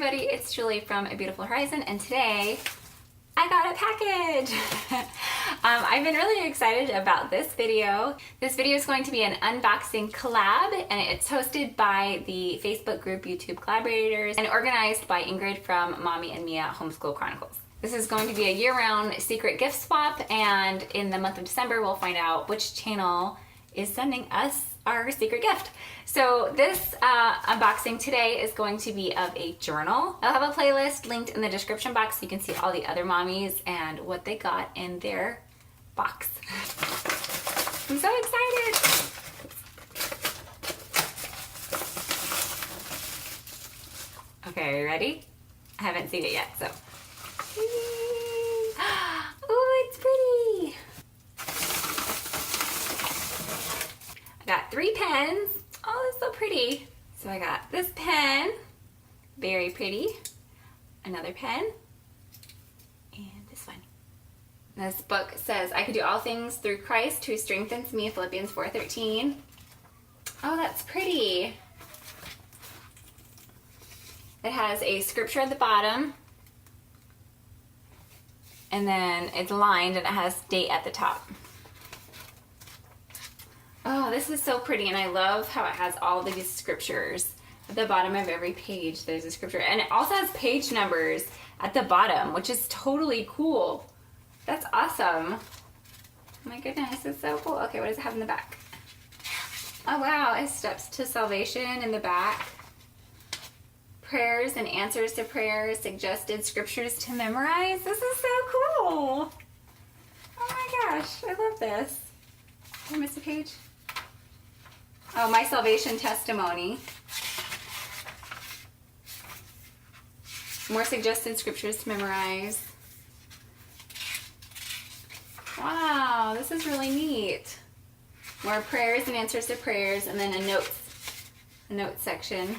everybody, it's Julie from A Beautiful Horizon, and today I got a package. I've been really excited about this video. This video is going to be an unboxing collab, and it's hosted by the Facebook group YouTube Collaborators and organized by Ingrid from Mommy and Mia Homeschool Chronicles. This is going to be a year-round secret gift swap, and in the month of December we'll find out which channel is sending us our secret gift. So this unboxing today is going to be of a journal. I'll have a playlist linked in the description box so you can see all the other mommies and what they got in their box. I'm so excited! Okay, are you ready? I haven't seen it yet, so. Oh, it's pretty! I got 3 pens. Oh, it's so pretty. So I got this pen, very pretty. Another pen, and this one. This book says, I can do all things through Christ who strengthens me, Philippians 4:13. Oh, that's pretty. It has a scripture at the bottom, and then it's lined and it has date at the top. Oh, this is so pretty, and I love how it has all these scriptures. At the bottom of every page, there's a scripture. And it also has page numbers at the bottom, which is totally cool. That's awesome. Oh my goodness, it's so cool. Okay, what does it have in the back? Oh wow, it steps to salvation in the back. Prayers and answers to prayers, suggested scriptures to memorize. This is so cool. Oh my gosh, I love this. Did I miss a page? Oh, my salvation testimony. More suggested scriptures to memorize. Wow, this is really neat. More prayers and answers to prayers, and then a notes section.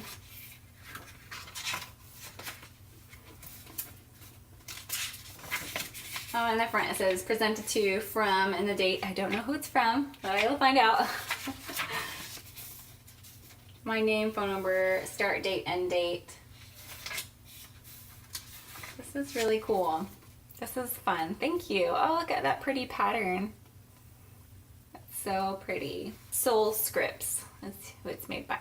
Oh, in the front it says presented to, from, and the date. I don't know who it's from, but I will find out. My name, phone number, start date, end date. This is really cool. This is fun. Thank you. Oh, look at that pretty pattern. That's so pretty. Soul Scripts. That's who it's made by.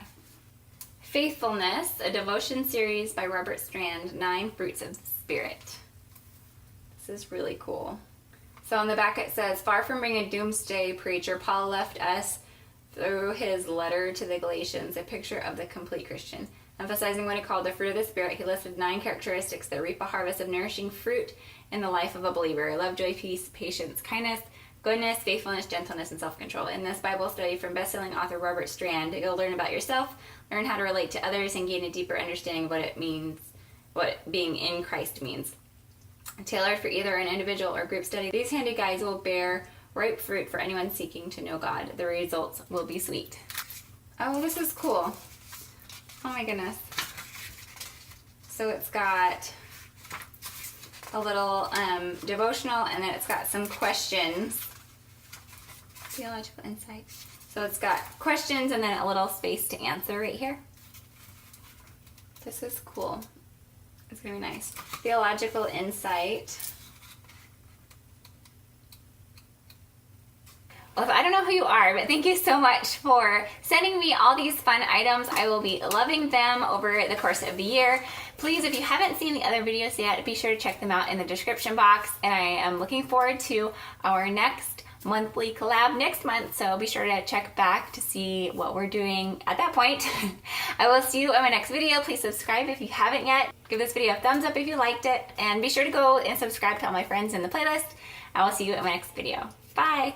Faithfulness, a devotion series by Robert Strand, 9 Fruits of the Spirit. This is really cool. So on the back it says, far from being a doomsday preacher, Paul left us through his letter to the Galatians, a picture of the complete Christian. Emphasizing what he called the fruit of the Spirit, he listed 9 characteristics that reap a harvest of nourishing fruit in the life of a believer: love, joy, peace, patience, kindness, goodness, faithfulness, gentleness, and self-control. In this Bible study from best-selling author Robert Strand, you'll learn about yourself, learn how to relate to others, and gain a deeper understanding of what it means, what being in Christ means. Tailored for either an individual or group study, these handy guides will bear ripe fruit for anyone seeking to know God. The results will be sweet. Oh, this is cool. Oh my goodness. So it's got a little devotional, and then it's got some questions. Theological insight. So it's got questions and then a little space to answer right here. This is cool. It's gonna be nice. Theological insight. Well, I don't know who you are, but thank you so much for sending me all these fun items. I will be loving them over the course of the year. Please, if you haven't seen the other videos yet, be sure to check them out in the description box. And I am looking forward to our next monthly collab next month, so be sure to check back to see what we're doing at that point. I will see you in my next video. Please subscribe if you haven't yet. Give this video a thumbs up if you liked it, and be sure to go and subscribe to all my friends in the playlist. I will see you in my next video. Bye!